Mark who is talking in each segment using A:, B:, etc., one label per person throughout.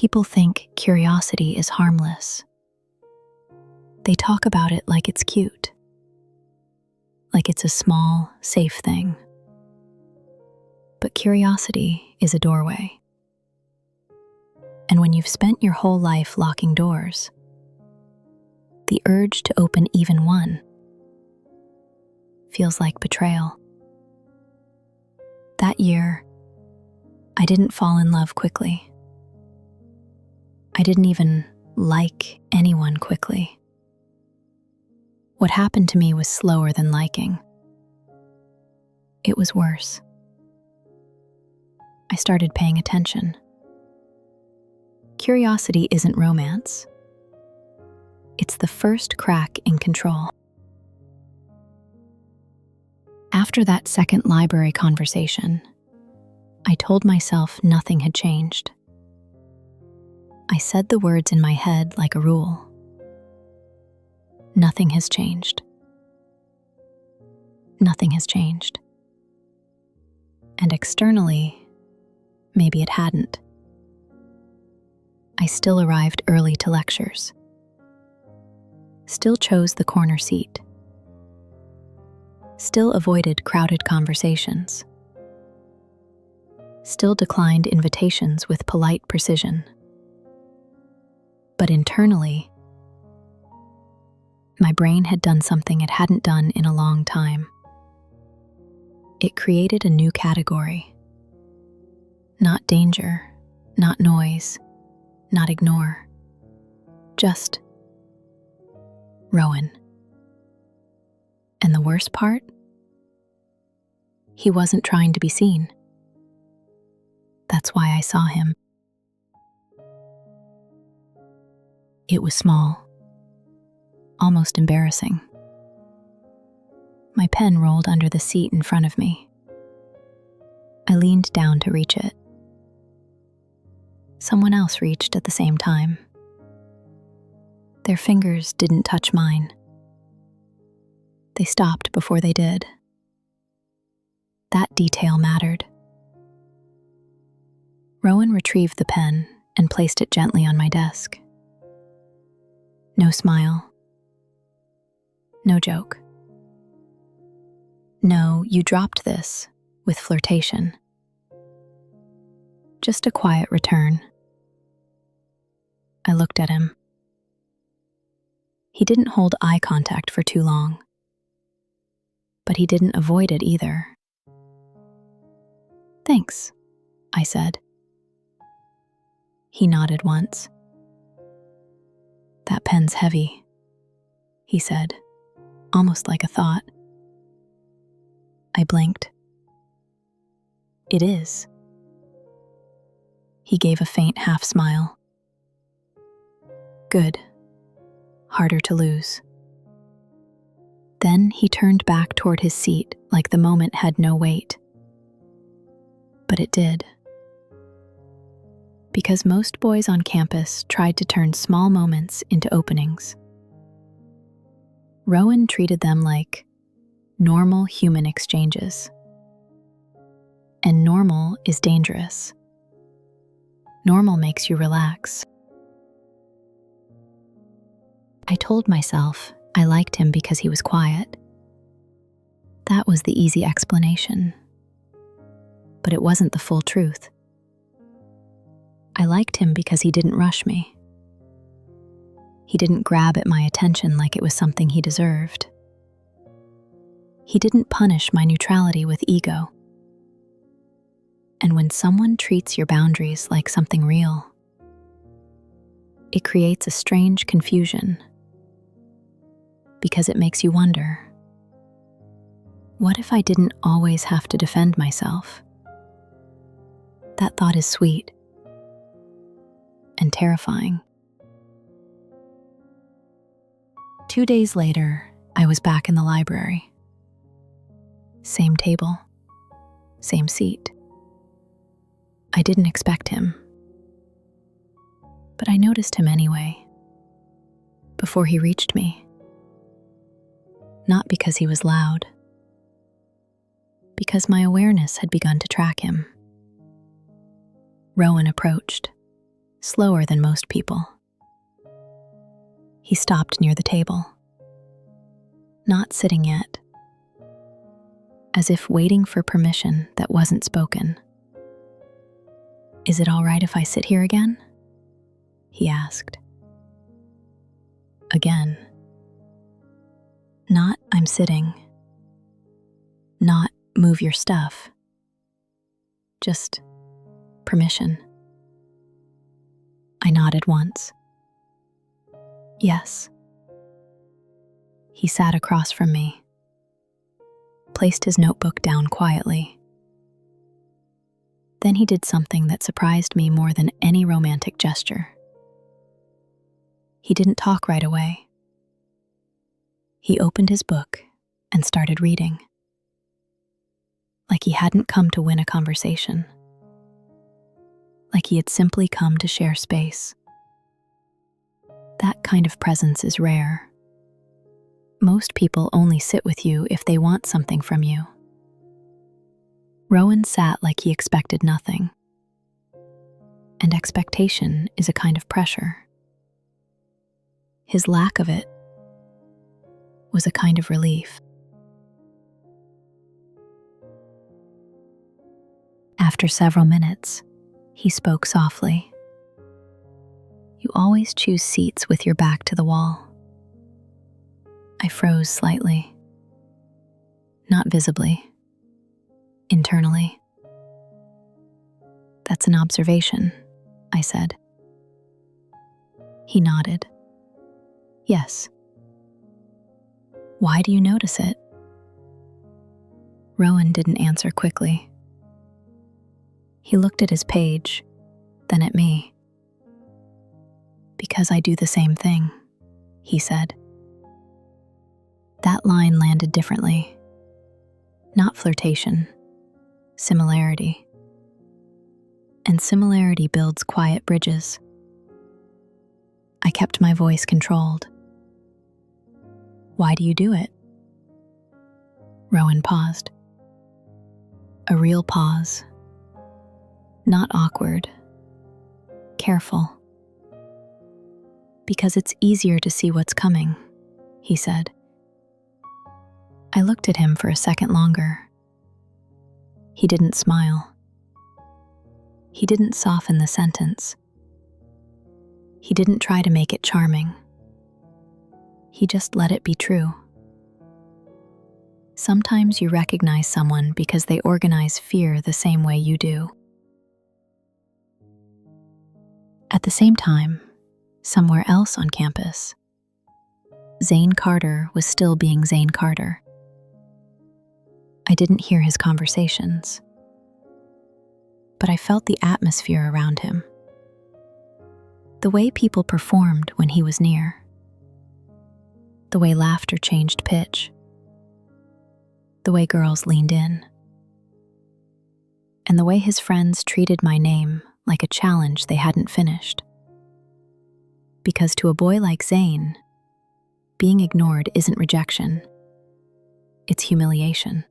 A: People think curiosity is harmless. They talk about it like it's cute, like it's a small, safe thing. But curiosity is a doorway. And when you've spent your whole life locking doors, the urge to open even one feels like betrayal. That year, I didn't fall in love quickly. I didn't even like anyone quickly. What happened to me was slower than liking. It was worse. I started paying attention. Curiosity isn't romance. It's the first crack in control. After that second library conversation, I told myself nothing had changed. I said the words in my head like a rule. Nothing has changed. Nothing has changed. And externally, maybe it hadn't. I still arrived early to lectures. Still chose the corner seat. Still avoided crowded conversations. Still declined invitations with polite precision. But internally, my brain had done something it hadn't done in a long time. It created a new category. Not danger, not noise, not ignore. Just Rowan. And the worst part? He wasn't trying to be seen. That's why I saw him. It was small, almost embarrassing. My pen rolled under the seat in front of me. I leaned down to reach it. Someone else reached at the same time. Their fingers didn't touch mine. They stopped before they did. That detail mattered. Rowan retrieved the pen and placed it gently on my desk. No smile. No joke. No, you dropped this, with flirtation. Just a quiet return. I looked at him. He didn't hold eye contact for too long. But he didn't avoid it either. Thanks, I said. He nodded once. That pen's heavy, he said, almost like a thought. I blinked. It is. He gave a faint half smile. Good. Harder to lose. Then he turned back toward his seat like the moment had no weight. But it did. Because most boys on campus tried to turn small moments into openings. Rowan treated them like normal human exchanges. And normal is dangerous. Normal makes you relax. I told myself I liked him because he was quiet. That was the easy explanation. But it wasn't the full truth. I liked him because he didn't rush me. He didn't grab at my attention like it was something he deserved. He didn't punish my neutrality with ego. And when someone treats your boundaries like something real, it creates a strange confusion. Because it makes you wonder, what if I didn't always have to defend myself? That thought is sweet and terrifying. 2 days later, I was back in the library. Same table, same seat. I didn't expect him, but I noticed him anyway, before he reached me. Not because he was loud, because my awareness had begun to track him. Rowan approached, slower than most people. He stopped near the table, not sitting yet, as if waiting for permission that wasn't spoken. "Is it all right if I sit here again?" he asked. Again. Not "I'm sitting." Not "move your stuff." Just permission. I nodded once. Yes. He sat across from me, placed his notebook down quietly. Then he did something that surprised me more than any romantic gesture. He didn't talk right away. He opened his book and started reading, like he hadn't come to win a conversation, like he had simply come to share space. That kind of presence is rare. Most people only sit with you if they want something from you. Rowan sat like he expected nothing. And expectation is a kind of pressure. His lack of it was a kind of relief. After several minutes, he spoke softly. "You always choose seats with your back to the wall." I froze slightly. Not visibly. Internally. "That's an observation," I said. He nodded. "Yes." "Why do you notice it?" Rowan didn't answer quickly. He looked at his page, then at me. "Because I do the same thing," he said. That line landed differently. Not flirtation, similarity. And similarity builds quiet bridges. I kept my voice controlled. "Why do you do it?" Rowan paused. A real pause. Not awkward. Careful. "Because it's easier to see what's coming," he said. I looked at him for a second longer. He didn't smile. He didn't soften the sentence. He didn't try to make it charming. He just let it be true. Sometimes you recognize someone because they organize fear the same way you do. At the same time, somewhere else on campus, Zane Carter was still being Zane Carter. I didn't hear his conversations, but I felt the atmosphere around him. The way people performed when he was near. The way laughter changed pitch. The way girls leaned in. And the way his friends treated my name like a challenge they hadn't finished. Because to a boy like Zane, being ignored isn't rejection. It's humiliation.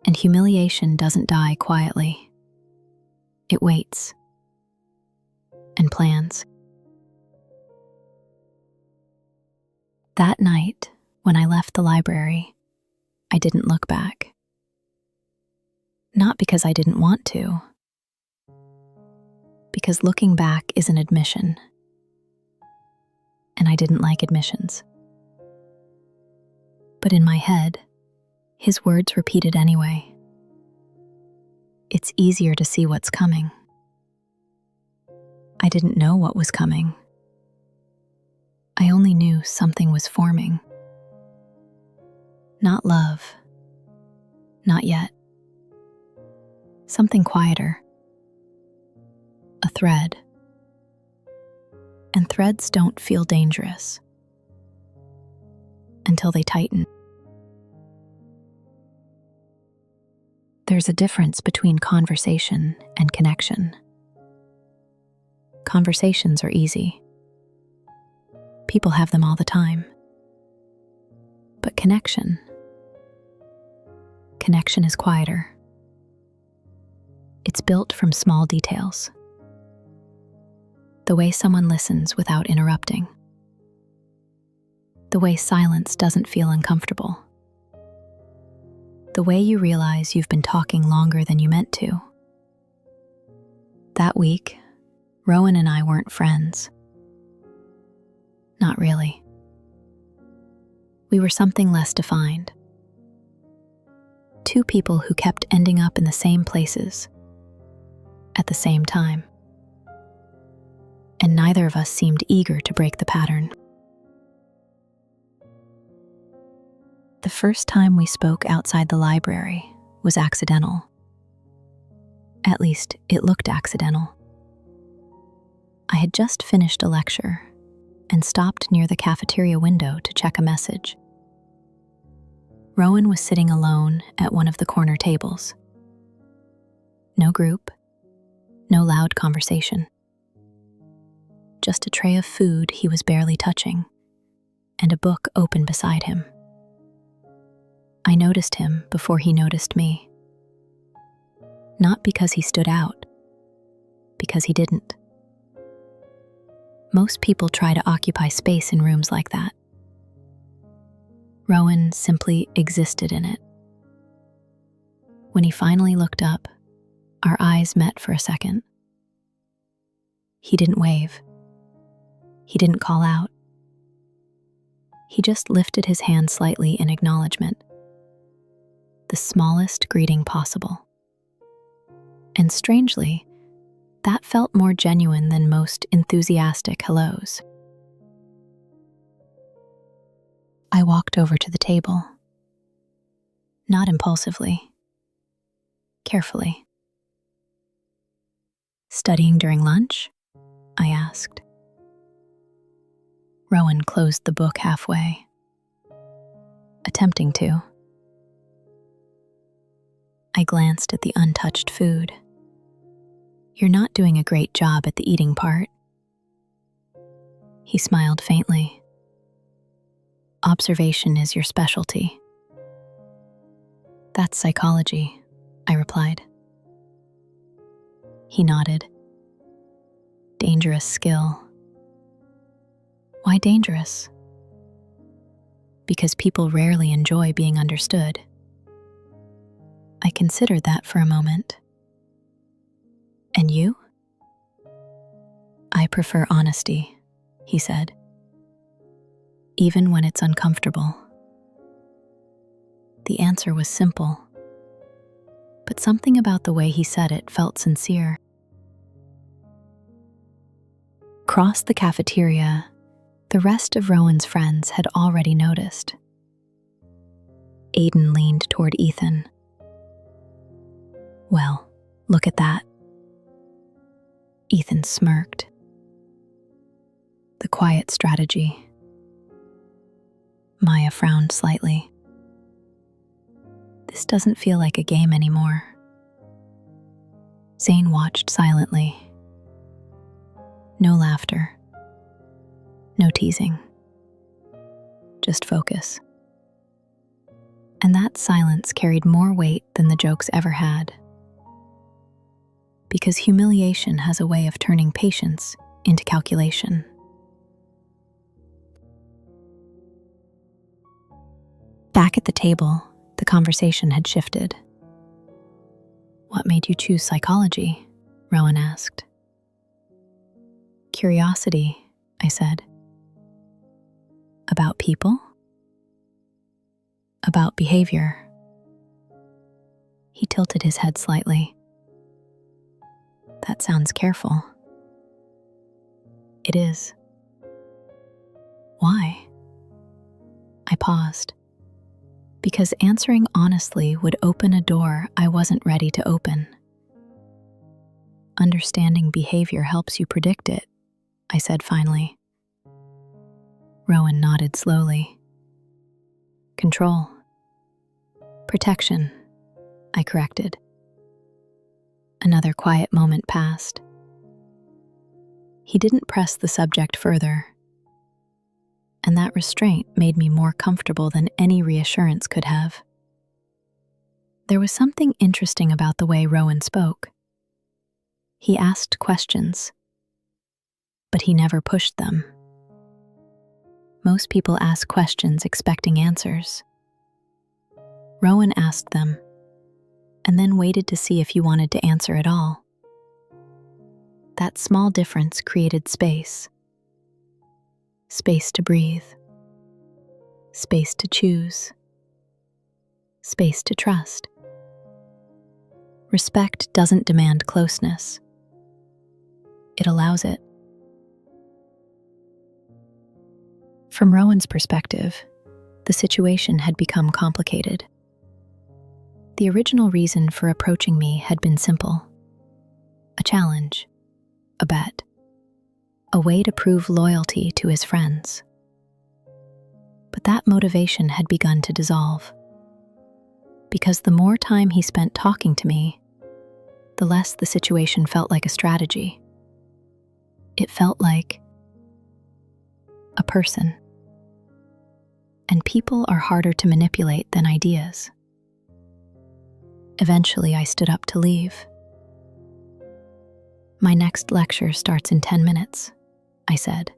A: And humiliation doesn't die quietly. It waits. And plans. That night, when I left the library, I didn't look back. Not because I didn't want to. Because looking back is an admission. And I didn't like admissions. But in my head, his words repeated anyway. It's easier to see what's coming. I didn't know what was coming. I only knew something was forming. Not love. Not yet. Something quieter. A thread. And threads don't feel dangerous until they tighten. There's a difference between conversation and connection. Conversations are easy. People have them all the time. But connection is quieter. It's built from small details. The way someone listens without interrupting. The way silence doesn't feel uncomfortable. The way you realize you've been talking longer than you meant to. That week, Rowan and I weren't friends. Not really. We were something less defined. Two people who kept ending up in the same places at the same time. And neither of us seemed eager to break the pattern. The first time we spoke outside the library was accidental. At least, it looked accidental. I had just finished a lecture and stopped near the cafeteria window to check a message. Rowan was sitting alone at one of the corner tables. No group, no loud conversation. Just a tray of food he was barely touching, and a book open beside him. I noticed him before he noticed me. Not because he stood out, because he didn't. Most people try to occupy space in rooms like that. Rowan simply existed in it. When he finally looked up, our eyes met for a second. He didn't wave. He didn't call out. He just lifted his hand slightly in acknowledgement. The smallest greeting possible. And strangely, that felt more genuine than most enthusiastic hellos. I walked over to the table. Not impulsively. Carefully. "Studying during lunch?" I asked. Rowan closed the book halfway. Attempting to. I glanced at the untouched food. "You're not doing a great job at the eating part." He smiled faintly. "Observation is your specialty." "That's psychology," I replied. He nodded. "Dangerous skill." "Why dangerous?" "Because people rarely enjoy being understood." I considered that for a moment. "And you?" "I prefer honesty," he said. "Even when it's uncomfortable." The answer was simple, but something about the way he said it felt sincere. Across the cafeteria, the rest of Rowan's friends had already noticed. Aiden leaned toward Ethan. "Well, look at that." Ethan smirked. "The quiet strategy." Maya frowned slightly. "This doesn't feel like a game anymore." Zane watched silently. No laughter. No teasing. Just focus. And that silence carried more weight than the jokes ever had. Because humiliation has a way of turning patience into calculation. Back at the table, the conversation had shifted. "What made you choose psychology?" Rowan asked. "Curiosity," I said. "About people?" "About behavior." He tilted his head slightly. "That sounds careful." "It is." "Why?" I paused. Because answering honestly would open a door I wasn't ready to open. "Understanding behavior helps you predict it," I said finally. Rowan nodded slowly. "Control." "Protection," I corrected. Another quiet moment passed. He didn't press the subject further, and that restraint made me more comfortable than any reassurance could have. There was something interesting about the way Rowan spoke. He asked questions, but he never pushed them. Most people ask questions expecting answers. Rowan asked them, and then waited to see if you wanted to answer at all. That small difference created space. Space to breathe. Space to choose. Space to trust. Respect doesn't demand closeness. It allows it. From Rowan's perspective, the situation had become complicated. The original reason for approaching me had been simple. A challenge, a bet, a way to prove loyalty to his friends. But that motivation had begun to dissolve. Because the more time he spent talking to me, the less the situation felt like a strategy. It felt like a person. And people are harder to manipulate than ideas. Eventually, I stood up to leave. My next lecture starts in 10 minutes, I said.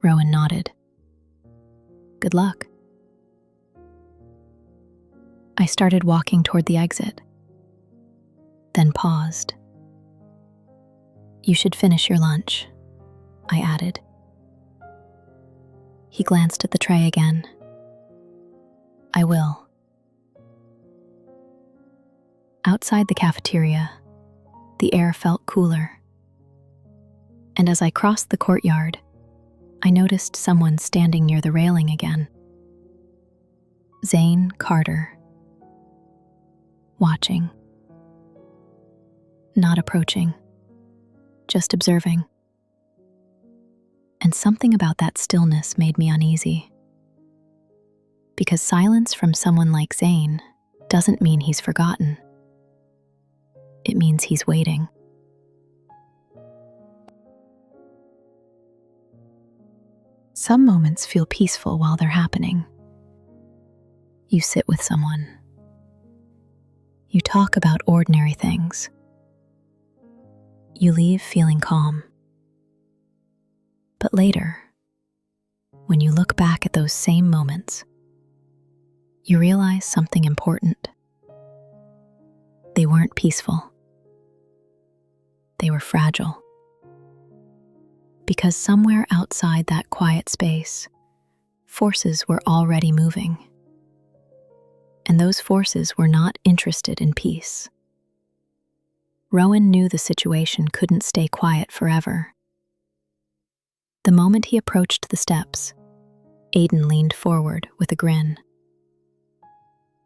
A: Rowan nodded. Good luck. I started walking toward the exit, then paused. You should finish your lunch, I added. He glanced at the tray again. I will. Outside the cafeteria, the air felt cooler. And as I crossed the courtyard, I noticed someone standing near the railing again. Zane Carter. Watching. Not approaching. Just observing. And something about that stillness made me uneasy. Because silence from someone like Zane doesn't mean he's forgotten. It means he's waiting. Some moments feel peaceful while they're happening. You sit with someone. You talk about ordinary things. You leave feeling calm. But later, when you look back at those same moments, you realize something important. They weren't peaceful. They were fragile. Because somewhere outside that quiet space, forces were already moving. And those forces were not interested in peace. Rowan knew the situation couldn't stay quiet forever. The moment he approached the steps, Aiden leaned forward with a grin.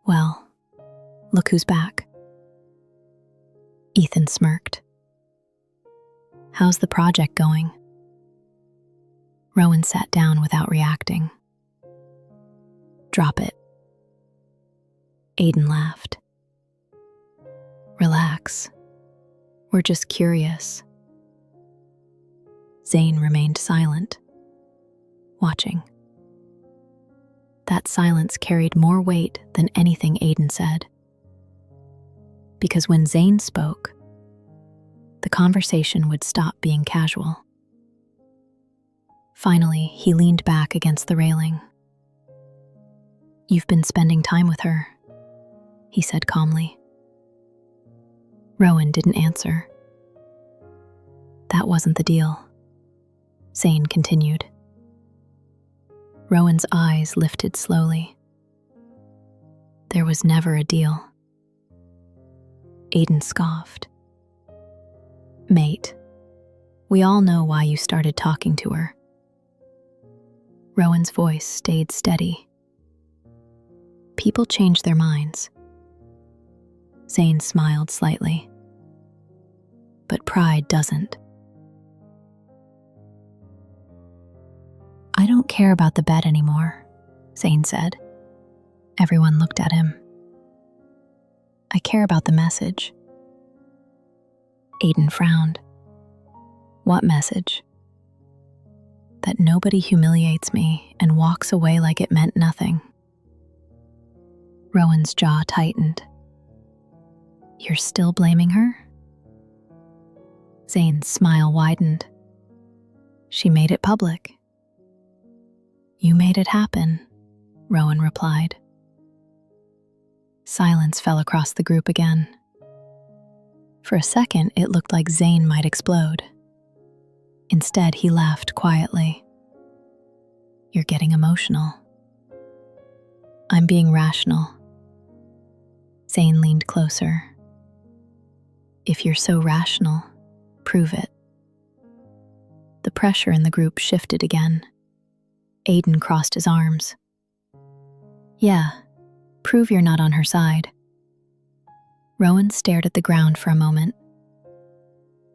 A: Well, look who's back. Ethan smirked. How's the project going? Rowan sat down without reacting. Drop it. Aiden laughed. Relax. We're just curious. Zane remained silent, watching. That silence carried more weight than anything Aiden said. Because when Zane spoke, the conversation would stop being casual. Finally, he leaned back against the railing. You've been spending time with her, he said calmly. Rowan didn't answer. That wasn't the deal, Zane continued. Rowan's eyes lifted slowly. There was never a deal. Aiden scoffed. Mate, we all know why you started talking to her. Rowan's voice stayed steady. People change their minds. Zane smiled slightly. But pride doesn't. I don't care about the bet anymore, Zane said. Everyone looked at him. I care about the message. Aiden frowned. What message? That nobody humiliates me and walks away like it meant nothing. Rowan's jaw tightened. You're still blaming her? Zane's smile widened. She made it public. You made it happen, Rowan replied. Silence fell across the group again. For a second, it looked like Zane might explode. Instead, he laughed quietly. You're getting emotional. I'm being rational. Zane leaned closer. If you're so rational, prove it. The pressure in the group shifted again. Aiden crossed his arms. Yeah, prove you're not on her side. Rowan stared at the ground for a moment.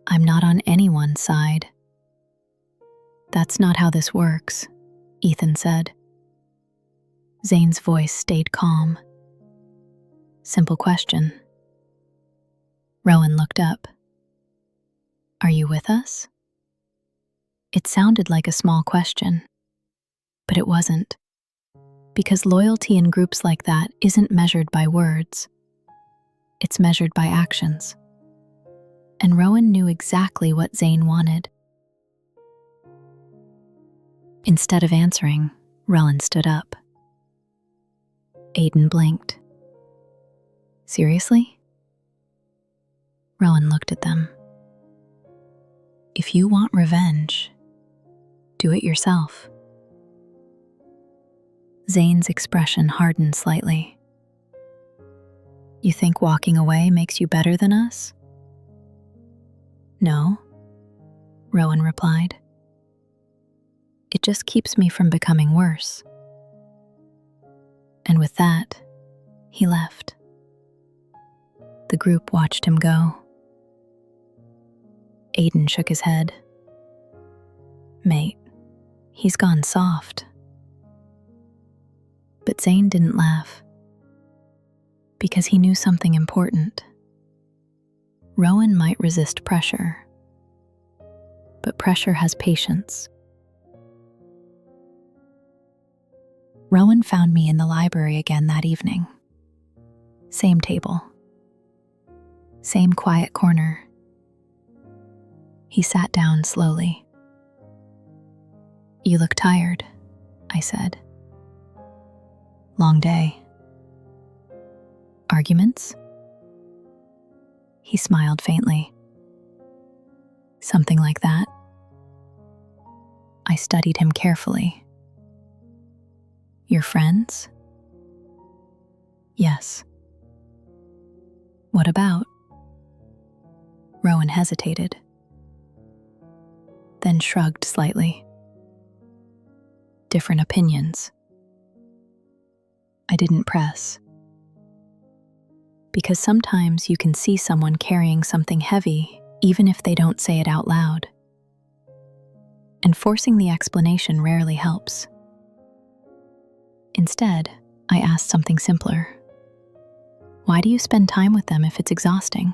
A: I'm not on anyone's side. That's not how this works, Ethan said. Zane's voice stayed calm. Simple question. Rowan looked up. Are you with us? It sounded like a small question, but it wasn't. Because loyalty in groups like that isn't measured by words. It's measured by actions. And Rowan knew exactly what Zane wanted. Instead of answering, Rowan stood up. Aiden blinked. Seriously? Rowan looked at them. If you want revenge, do it yourself. Zane's expression hardened slightly. You think walking away makes you better than us? No, Rowan replied. It just keeps me from becoming worse. And with that, he left. The group watched him go. Aiden shook his head. Mate, he's gone soft. But Zane didn't laugh. Because he knew something important. Rowan might resist pressure. But pressure has patience. Rowan found me in the library again that evening. Same table. Same quiet corner. He sat down slowly. You look tired, I said. Long day. Arguments? He smiled faintly. Something like that. I studied him carefully. Your friends? Yes. What about? Rowan hesitated, then shrugged slightly. Different opinions. I didn't press. Because sometimes you can see someone carrying something heavy, even if they don't say it out loud. And forcing the explanation rarely helps. Instead, I asked something simpler. Why do you spend time with them if it's exhausting?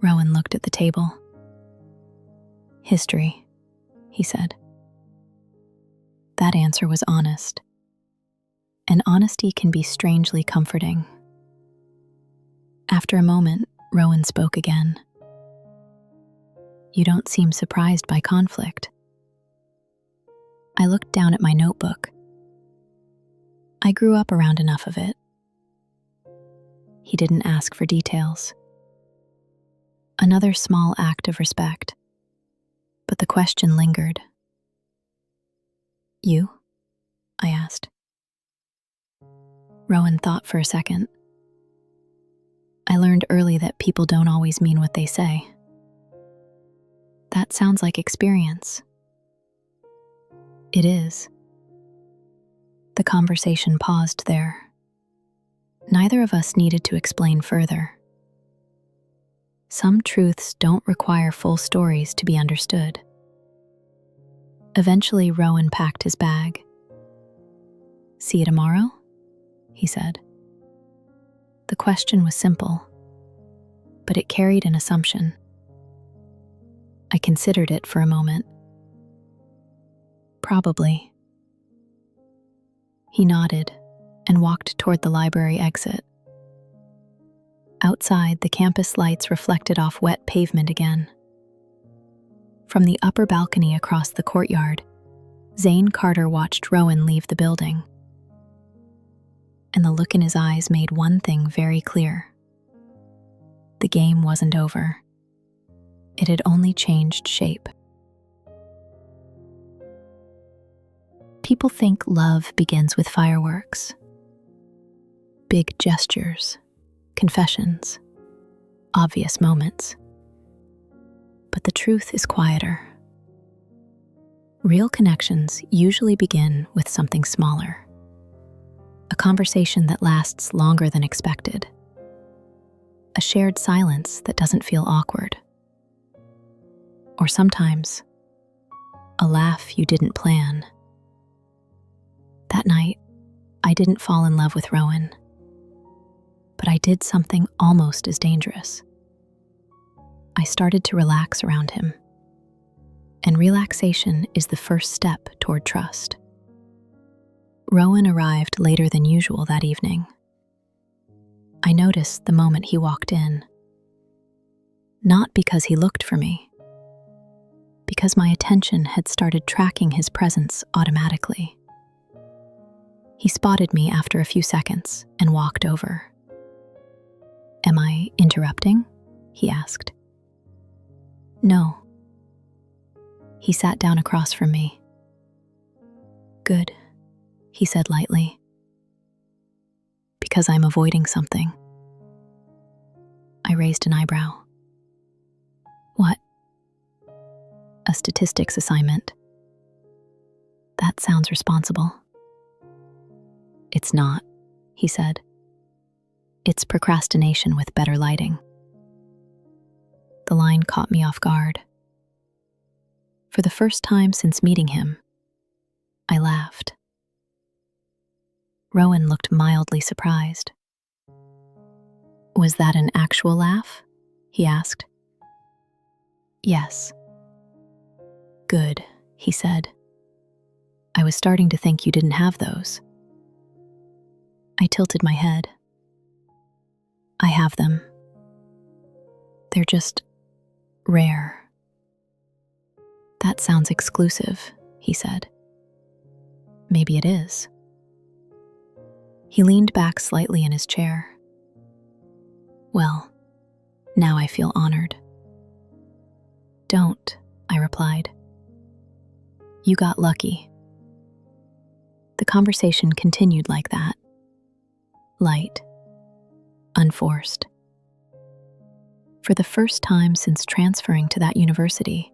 A: Rowan looked at the table. History, he said. That answer was honest. And honesty can be strangely comforting. After a moment, Rowan spoke again. You don't seem surprised by conflict. I looked down at my notebook. I grew up around enough of it. He didn't ask for details. Another small act of respect. But the question lingered. You? I asked. Rowan thought for a second. I learned early that people don't always mean what they say. That sounds like experience. It is. The conversation paused there. Neither of us needed to explain further. Some truths don't require full stories to be understood. Eventually, Rowan packed his bag. See you tomorrow? He said. The question was simple, but it carried an assumption. I considered it for a moment. Probably. He nodded and walked toward the library exit. Outside, the campus lights reflected off wet pavement again. From the upper balcony across the courtyard, Zane Carter watched Rowan leave the building. And the look in his eyes made one thing very clear. The game wasn't over. It had only changed shape. People think love begins with fireworks, big gestures, confessions, obvious moments. But the truth is quieter. Real connections usually begin with something smaller. A conversation that lasts longer than expected. A shared silence that doesn't feel awkward. Or sometimes, a laugh you didn't plan. That night, I didn't fall in love with Rowan, but I did something almost as dangerous. I started to relax around him, and relaxation is the first step toward trust. Rowan arrived later than usual that evening. I noticed the moment he walked in, not because he looked for me, because my attention had started tracking his presence automatically. He spotted me after a few seconds and walked over. "Am I interrupting?" he asked. "No." He sat down across from me. "Good," he said lightly. "Because I'm avoiding something." I raised an eyebrow. "What?" "A statistics assignment." "That sounds responsible." "It's not," he said. "It's procrastination with better lighting." The line caught me off guard. For the first time since meeting him, I laughed. Rowan looked mildly surprised. "Was that an actual laugh?" he asked. "Yes." "Good," he said. "I was starting to think you didn't have those." I tilted my head. "I have them. They're just rare." "That sounds exclusive," he said. "Maybe it is." He leaned back slightly in his chair. "Well, now I feel honored." "Don't," I replied. "You got lucky." The conversation continued like that. Light, unforced. For the first time since transferring to that university,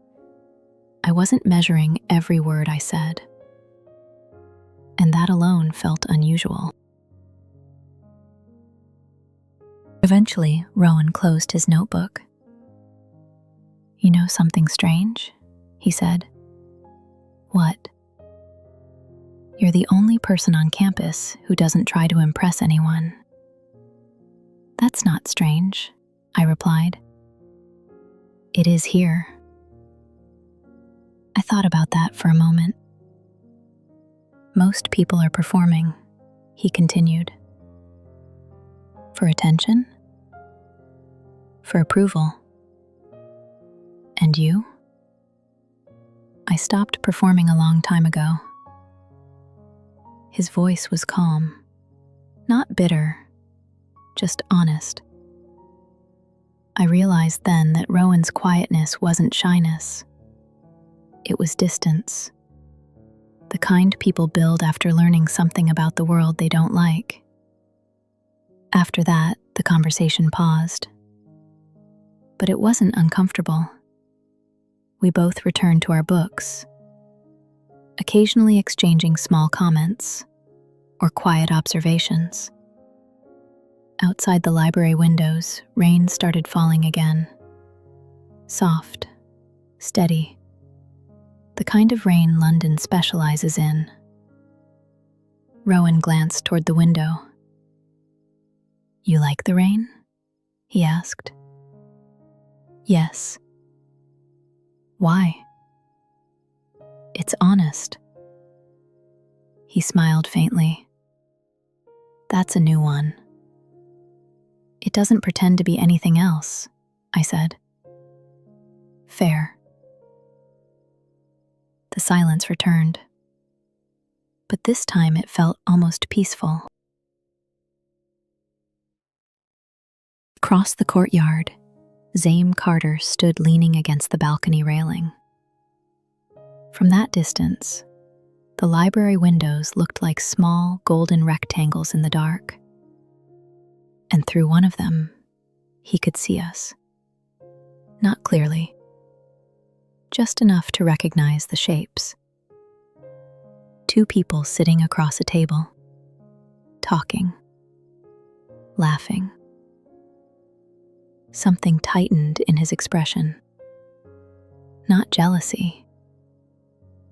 A: I wasn't measuring every word I said. And that alone felt unusual. Eventually, Rowan closed his notebook. "You know something strange?" he said. "What?" "You're the only person on campus who doesn't try to impress anyone." "That's not strange," I replied. "It is here." I thought about that for a moment. "Most people are performing," he continued. "For attention? For approval? And you?" "I stopped performing a long time ago." His voice was calm, not bitter, just honest. I realized then that Rowan's quietness wasn't shyness. It was distance. The kind people build after learning something about the world they don't like. After that, the conversation paused. But it wasn't uncomfortable. We both returned to our books, occasionally exchanging small comments or quiet observations. Outside the library windows, rain started falling again. Soft, steady, the kind of rain London specializes in. Rowan glanced toward the window. "You like the rain?" he asked. "Yes." "Why?" "It's honest." He smiled faintly. "That's a new one." "It doesn't pretend to be anything else," I said. "Fair." The silence returned, but this time it felt almost peaceful. Across the courtyard, Zane Carter stood leaning against the balcony railing. From that distance, the library windows looked like small golden rectangles in the dark. And through one of them, he could see us. Not clearly, just enough to recognize the shapes. Two people sitting across a table, talking, laughing. Something tightened in his expression. Not jealousy,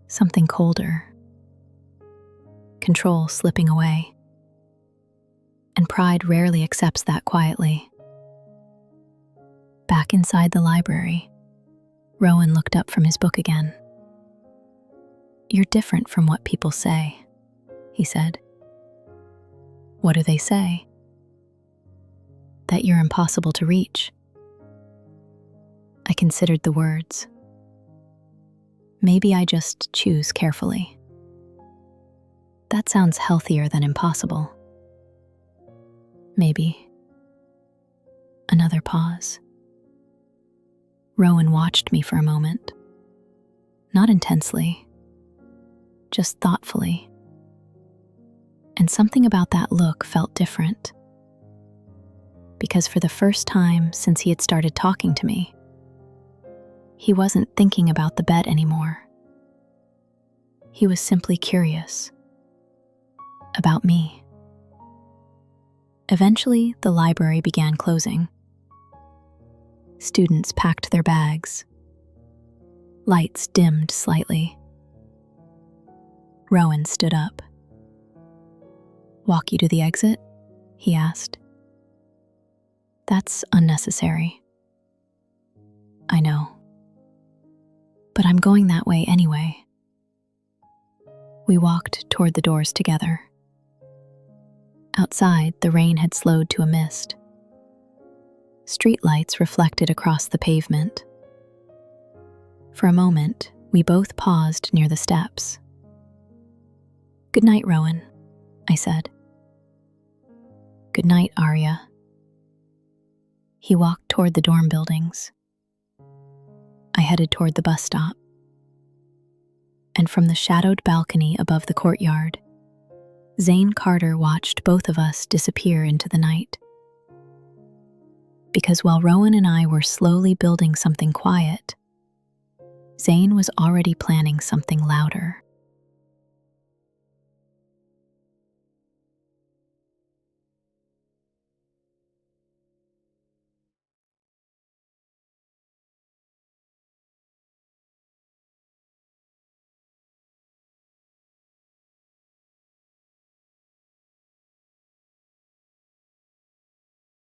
A: something colder. Control slipping away. And pride rarely accepts that quietly. Back inside the library, Rowan looked up from his book again. "You're different from what people say," he said. "What do they say?" "That you're impossible to reach." I considered the words. "Maybe I just choose carefully." "That sounds healthier than impossible." "Maybe." Another pause. Rowan watched me for a moment. Not intensely, just thoughtfully. And something about that look felt different. Because for the first time since he had started talking to me, he wasn't thinking about the bet anymore. He was simply curious. About me. Eventually, the library began closing. Students packed their bags. Lights dimmed slightly. Rowan stood up. "Walk you to the exit?" he asked. "That's unnecessary." "I know. But I'm going that way anyway." We walked toward the doors together. Outside, the rain had slowed to a mist. Streetlights reflected across the pavement. For a moment, we both paused near the steps. "Good night, Rowan," I said. "Good night, Aria." He walked toward the dorm buildings. I headed toward the bus stop. And from the shadowed balcony above the courtyard, Zane Carter watched both of us disappear into the night. Because while Rowan and I were slowly building something quiet, Zane was already planning something louder.